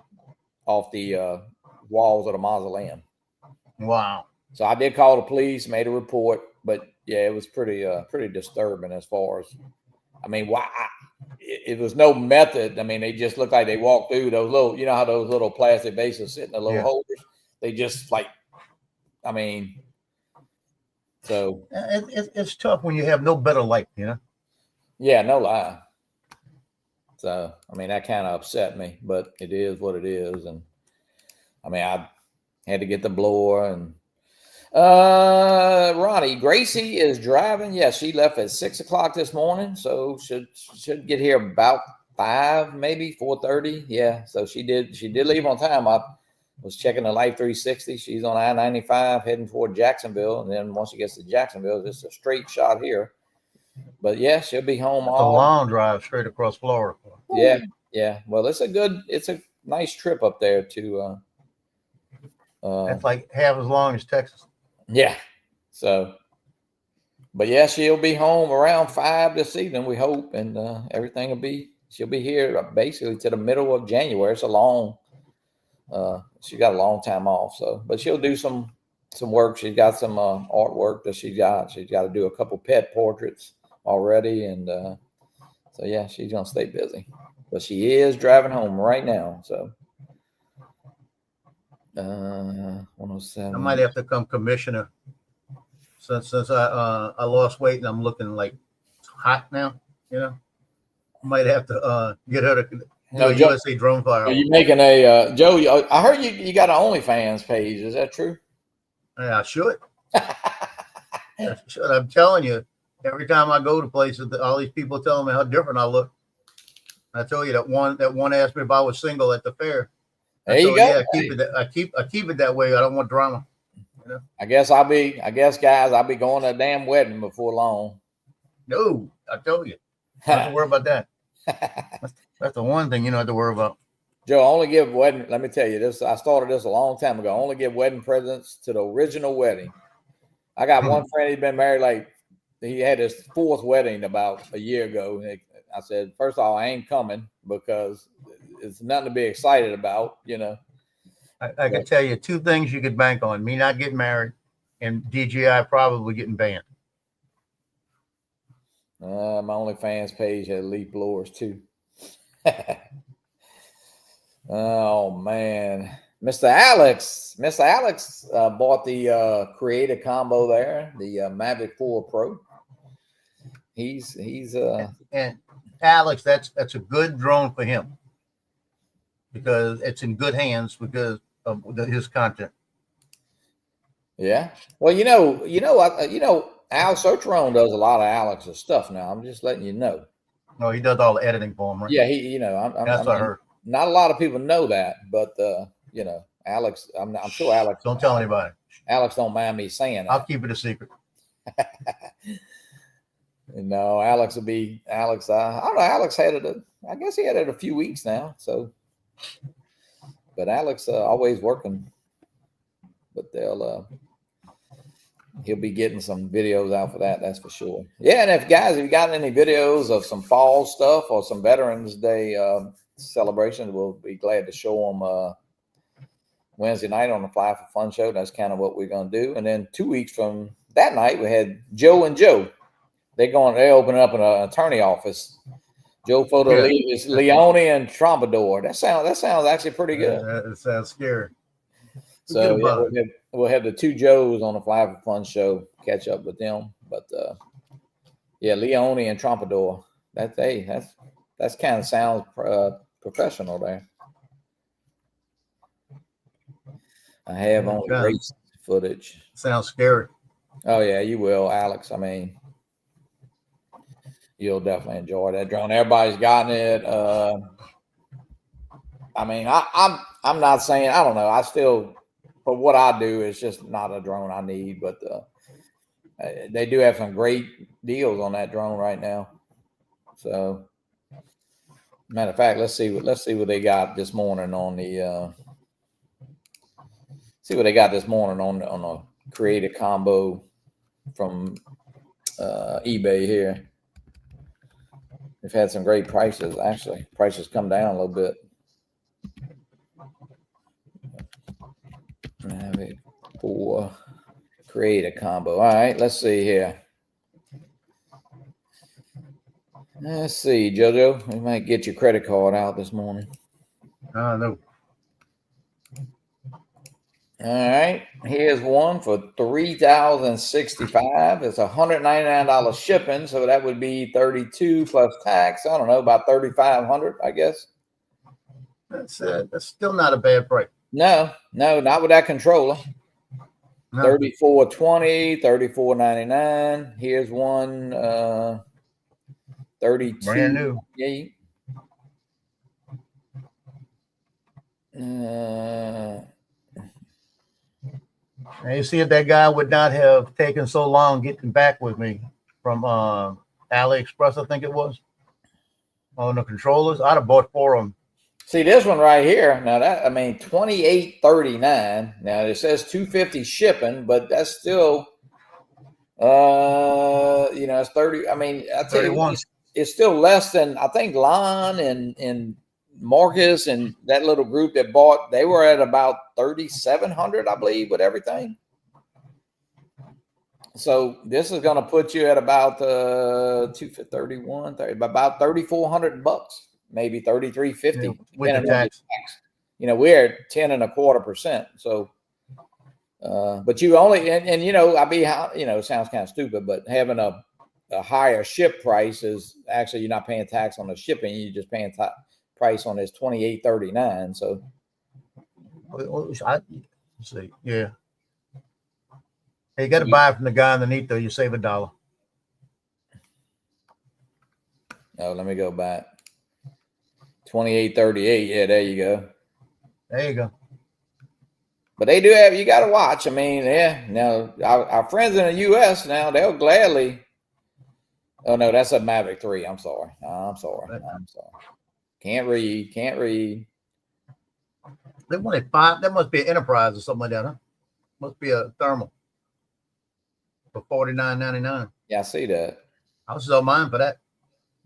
walls of the mausoleum. Wow. So I did call the police, made a report, but yeah, it was pretty disturbing as far as, I mean, why? It was no method. I mean, they just looked like they walked through those little, you know how those little plastic vases sit in the little holders? They just like, I mean, so. It's tough when you have no better light, you know? Yeah, no lie. So, I mean, that kind of upset me, but it is what it is. And I mean, I had to get the blower and Ronnie, Gracie is driving. Yeah, she left at 6 o'clock this morning. So should get here about 5, maybe 4:30. Yeah. So she did leave on time. I was checking the Life 360. She's on I-95 heading toward Jacksonville. And then once she gets to Jacksonville, it's a straight shot here. But yeah, she'll be home. It's a long drive straight across Florida. Yeah, yeah. Well, it's a nice trip up there to. That's like half as long as Texas. Yeah. So, but yeah, she'll be home around 5 this evening, we hope, and she'll be here basically to the middle of January. It's a long. She got a long time off, so but she'll do some work. She's got some artwork that she's got to do a couple pet portraits already, and so yeah, she's gonna stay busy. But she is driving home right now, so 107. I might have to come commissioner since I lost weight and I'm looking like hot now, you know. Might have to get her to USA Drone Fire. Are you making a Joe? I heard you got an OnlyFans page. Is that true? Yeah, I should. I'm telling you, every time I go to places, all these people telling me how different I look. I tell you that one asked me if I was single at the fair. There you go. Yeah, I keep it that way. I don't want drama. You know? I guess, guys, I'll be going to a damn wedding before long. No, I told you. Don't have to worry about that. That's the one thing you don't have to worry about. Joe, only give wedding. Let me tell you this. I started this a long time ago. Only give wedding presents to the original wedding. I got one friend. He'd been married he had his 4th wedding about a year ago. I said, first of all, I ain't coming because it's nothing to be excited about, you know. I can tell you 2 things you could bank on: me not getting married, and DJI probably getting banned. My OnlyFans page had leaf blowers too. Oh man, Mr. Alex bought the Creator combo there, the Mavic 4 Pro. He's and Alex, that's a good drone for him because it's in good hands because of his content. Yeah. Well, you know, Al Sotrone does a lot of Alex's stuff now. I'm just letting you know. No, he does all the editing for him, right? Yeah, that's what I heard. Not a lot of people know that, but you know, Alex, I'm sure Alex. Don't tell anybody. Alex don't mind me saying I'll that. keep it a secret. No, Alex will be Alex. I don't know. Alex had it. I guess he had it a few weeks now. So, but Alex always working. But he'll be getting some videos out for that. That's for sure. Yeah, and if you got any videos of some fall stuff or some Veterans Day celebrations, we'll be glad to show them Wednesday night on the Fly for Fun show. That's kind of what we're gonna do. And then 2 weeks from that night, we had Joe and Joe. They open up an attorney office. Joe Photo is Leone and Trombador. That sounds actually pretty good. It sounds scary. So yeah, we'll have the two Joes on the Fly for Fun show. Catch up with them, but yeah, Leone and Trombador. That's kind of sounds professional there. I have only race footage. Sounds scary. Oh yeah, you will, Alex. I mean, you'll definitely enjoy that drone. Everybody's gotten it. I mean, I'm not saying I don't know. I still, for what I do, it's just not a drone I need. But they do have some great deals on that drone right now. So, matter of fact, let's see what they got this morning on the. See what they got this morning on a Create a Combo from eBay here. They've had some great prices. Actually, prices come down a little bit. Have it for Create a Combo. All right, let's see here. Let's see, JoJo. We might get your credit card out this morning. No. All right, here's one for $3,065. It's $199 shipping, so that would be $32 plus tax. I don't know, about $3,500, I guess. That's still not a bad price. No, not with that controller. No. $34.20, $34.99. Here's one, $32. Brand new. And you see, if that guy would not have taken so long getting back with me from AliExpress, I think it was, on the controllers, I'd have bought 4 of them. See this one right here. Now that, I mean, $28.39. Now it says $250 shipping, but that's still, it's 30. I mean, I tell you what, it's still less than, I think Lon and Marcus and that little group that bought, they were at about 3,700, I believe, with everything. So this is going to put you at about 231, about $3,400, maybe $3,350 with the tax. We're at 10.25%. So, but you only and it sounds kind of stupid, but having a higher ship price is actually you're not paying tax on the shipping. You're just paying price on this $28.39. So I see, yeah. Hey, you got to buy it from the guy underneath though. You save $1. Oh, let me go back. $28.38. Yeah, there you go. There you go. But they do have. You got to watch. I mean, yeah. Now our friends in the U.S. now they'll gladly. Oh no, that's a Mavic 3. I'm sorry. Can't read. They wanted 5. That must be an Enterprise or something like that, huh? Must be a thermal for $49.99. Yeah, I see that. I'll sell mine for that.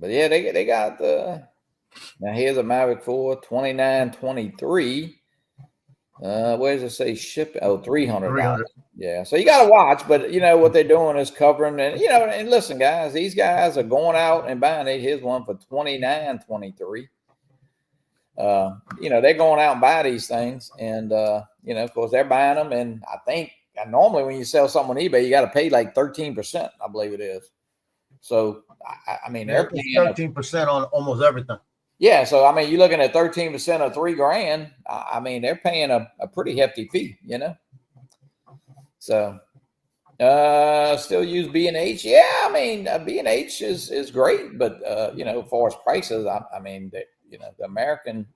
But yeah, they got the. Now here's a Mavic 4, $29.23. Where does it say ship? Oh, $300. Yeah, so you got to watch, but what they're doing is covering, and and listen, guys, these guys are going out and buying it. Here's one for $29.23. They're going out and buy these things, and of course they're buying them. And I think normally when you sell something on eBay, you got to pay like 13%, I believe it is. So I mean, they're paying 13% on almost everything. Yeah, so I mean, you're looking at 13% of $3,000. I mean, they're paying a pretty hefty fee, So, still use B&H. Yeah, I mean, B&H is great, but as far as prices, I mean, the American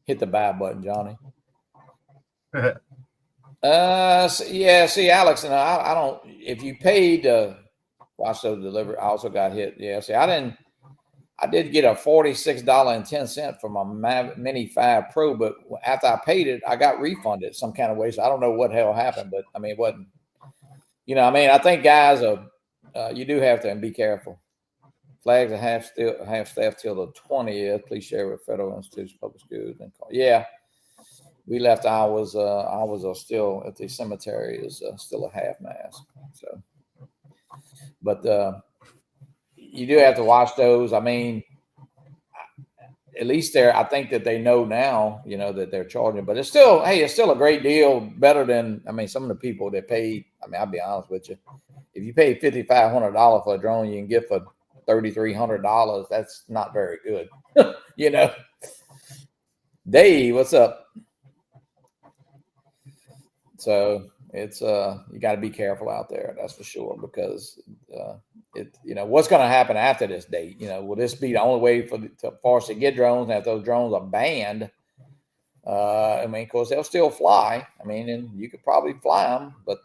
hit the buy button, Johnny. Yeah. See, Alex, and I don't. If you paid watch those delivery, I also got hit. Yeah. See, I didn't. I did get a $46.10 for my Mini 5 Pro, but after I paid it, I got refunded some kind of way. So I don't know what hell happened, but I mean, it wasn't. You know, I mean, I think guys you do have to be careful. Flags are half staff till the 20th. Please share with Federal Institutes of Public Schools and call. Yeah, we left ours. Ours are still at the cemetery is still a half mast. So, but you do have to watch those. I mean, at least I think that they know now, you know, that they're charging, but it's still, hey, it's still a great deal, better than, I mean, some of the people that paid. I mean, I'll be honest with you. If you pay $5,500 for a drone, you can get for $3,300. That's not very good. You know, Dave, what's up? So it's you got to be careful out there. That's for sure, because you know what's going to happen after this date. You know, will this be the only way for us to get drones? And if those drones are banned, I mean, of course they'll still fly. I mean, and you could probably fly them, but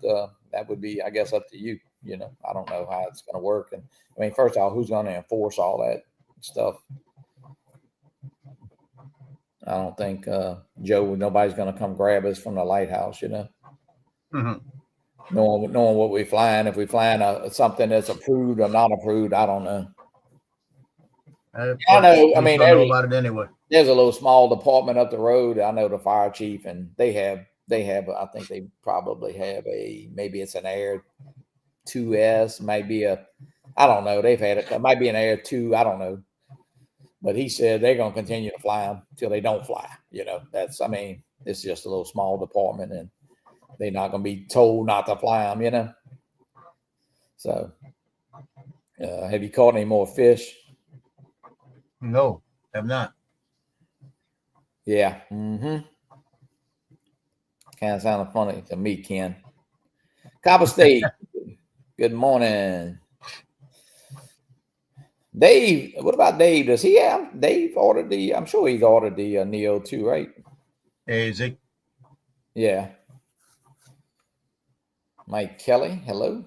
that would be, I guess, up to you. You know, I don't know how it's going to work. And I mean, first of all, who's going to enforce all that stuff? I don't think Joe. Nobody's going to come grab us from the lighthouse. You know. Mm-hmm. Knowing what we're flying, if we're flying something that's approved or not approved, I don't know. I know. I mean, know about it anyway. There's a little small department up the road. I know the fire chief, and they have. I think they probably have maybe it's an Air 2S, maybe I don't know. They've had it. It might be an Air 2. I don't know. But he said they're going to continue to fly them till they don't fly. You know, I mean, it's just a little small department, and they're not going to be told not to fly them, you know. So, have you caught any more fish? No, have not. Yeah. Mm-hmm. Kind of sounded funny to me, Ken. Copper State. Good morning. Dave, what about Dave? Does he have? Dave ordered I'm sure he's ordered the Neo 2, right? Is he? Yeah. Mike Kelly, hello.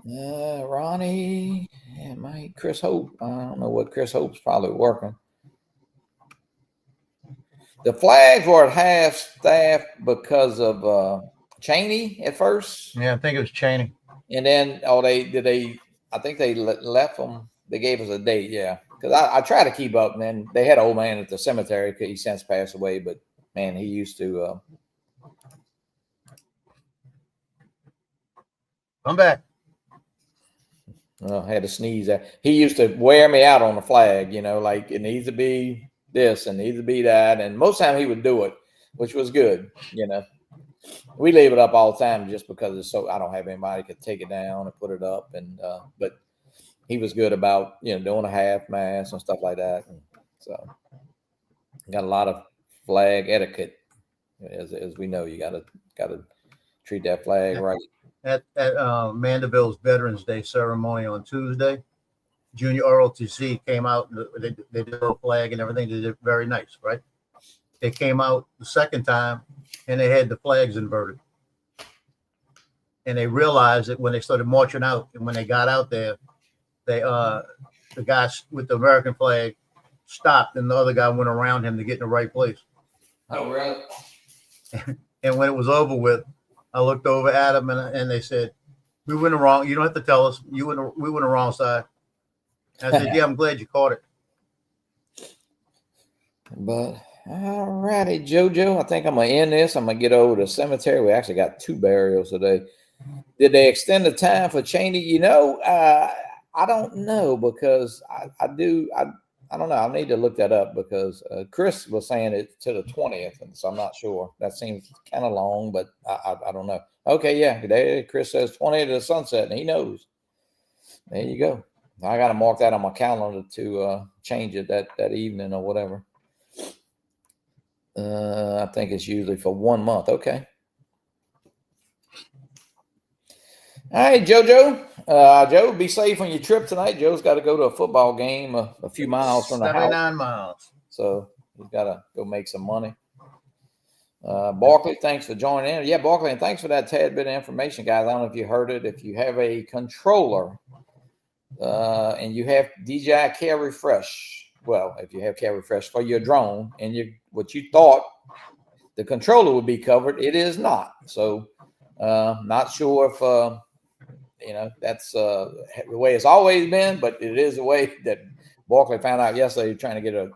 Ronnie, and Mike, Chris Hope. I don't know what Chris Hope's probably working. The flags were at half staff because of Cheney at first. Yeah, I think it was Cheney. And then, I think they left them. They gave us a date, yeah. Because I try to keep up, and then they had an old man at the cemetery because he since passed away. But man, he used to. I'm back. I had to sneeze. He used to wear me out on the flag, you know, like it needs to be this and needs to be that. And most of the time he would do it, which was good, you know. We leave it up all the time just because it's so I don't have anybody could take it down and put it up. And but he was good about, you know, doing a half mast and stuff like that. And so got a lot of flag etiquette. As we know, you gotta treat that flag right. At Mandeville's Veterans Day ceremony on Tuesday, Junior ROTC came out. They did a flag and everything. They did very nice, right? They came out the second time and they had the flags inverted. And they realized that when they started marching out and when they got out there, the guy with the American flag stopped and the other guy went around him to get in the right place. Oh, really? And when it was over with, I looked over at them and they said, "We went the wrong. You don't have to tell us. We went the wrong side." I said, "Yeah, I'm glad you caught it." But all righty, JoJo. I think I'm gonna end this. I'm gonna get over to the cemetery. We actually got 2 burials today. Did they extend the time for Cheney? You know, I don't know because I don't know. I need to look that up because Chris was saying it to the 20th, and so I'm not sure. That seems kind of long, but I don't know. Okay, yeah, Chris says 20th to the sunset, and he knows. There you go. I got to mark that on my calendar to change it that evening or whatever. I think it's usually for 1 month. Okay. All right, JoJo. Joe, be safe on your trip tonight. Joe's got to go to a football game a few miles from the house. 79 miles. So he's got to go make some money. Barkley, thanks for joining in. Yeah, Barkley, and thanks for that tad bit of information, guys. I don't know if you heard it. If you have a controller and you have DJI Care Refresh, well, if you have Care Refresh for your drone and what you thought the controller would be covered, it is not. So, not sure if that's the way it's always been, but it is the way that Barkley found out yesterday. Trying to get a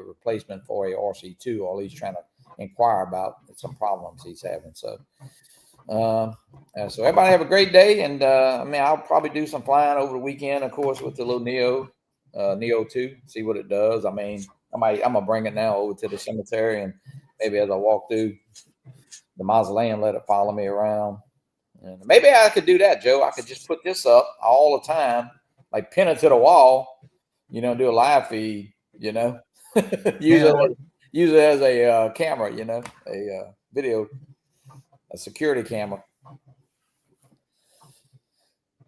replacement for a RC2, or at least trying to inquire about some problems he's having. So, so everybody have a great day. And I'll probably do some flying over the weekend, of course, with the little Neo 2, see what it does. I'm gonna bring it now over to the cemetery, and maybe as I walk through the mausoleum, let it follow me around. And maybe I could do that, Joe. I could just put this up all the time, like pin it to the wall, do a live feed, use it as a camera, a video, a security camera.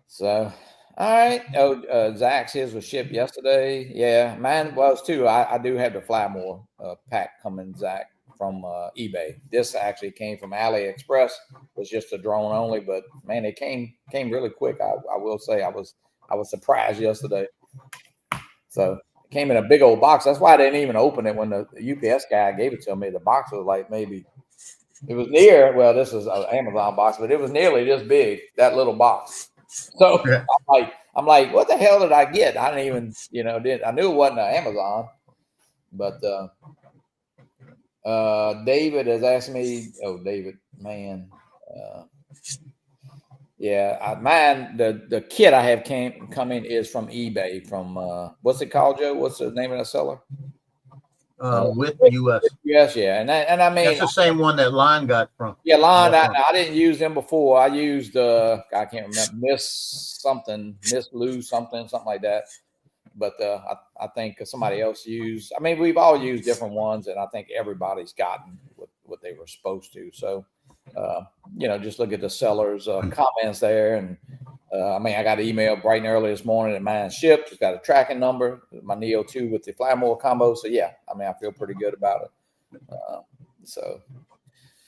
So, all right. Zach's, his was shipped yesterday. Yeah, mine was too. I do have the Flymore pack coming, Zach, from eBay. This actually came from AliExpress. It was just a drone only, but man, it came really quick. I will say I was surprised yesterday. So it came in a big old box. That's why I didn't even open it when the UPS guy gave it to me. The box was like maybe it was near. Well, this is an Amazon box, but it was nearly this big. That little box. So yeah. I'm like, what the hell did I get? I didn't even I knew it wasn't Amazon, but. David has asked me. Oh, David, man. Mine. The kit I have coming is from eBay. From what's it called, Joe? What's the name of the seller? With US. Yes, yeah, and I mean that's the same one that Line got from. Yeah, Line. I didn't use them before. I used I can't remember Miss Lou something like that. But I think somebody else used. I mean, we've all used different ones, and I think everybody's gotten what they were supposed to. So, just look at the seller's comments there. And I got an email bright and early this morning that mine shipped. It's got a tracking number, my Neo 2 with the Flymore combo. So yeah, I feel pretty good about it. So,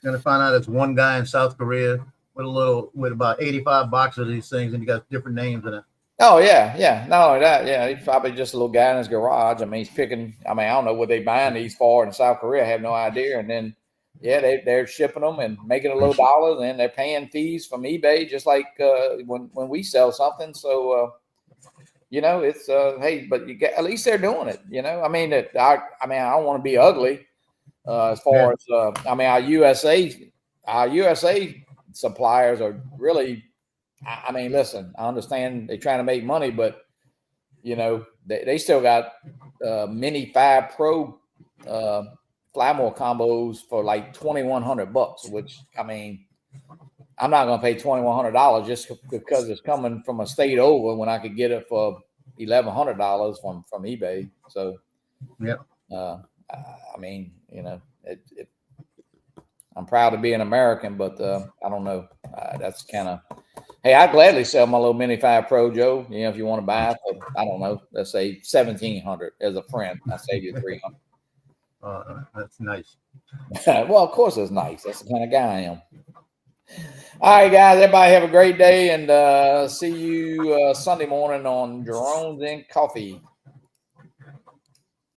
gonna find out it's one guy in South Korea with about 85 boxes of these things, and you got different names in it. Oh yeah. Not only that, yeah, he's probably just a little guy in his garage. He's picking. I don't know what they buying these for in South Korea. I have no idea. And then, they're shipping them and making a little dollars, and they're paying fees from eBay, just like when we sell something. So, it's hey, but at least they're doing it. I don't want to be ugly as far as our USA suppliers are really. Listen, I understand they're trying to make money, but they still got Mini 5 Pro Flymore combos for like $2,100, which I'm not going to pay $2,100 just because it's coming from a state over when I could get it for $1,100 from eBay. So, I'm proud to be an American, but I don't know. That's kind of. Hey, I'd gladly sell my little Mini 5 Pro, Joe. If you want to buy it for, I don't know, let's say $1,700 as a friend. I save you $300. That's nice. Well, of course it's nice. That's the kind of guy I am. All right, guys. Everybody have a great day, and see you Sunday morning on Drones and Coffee.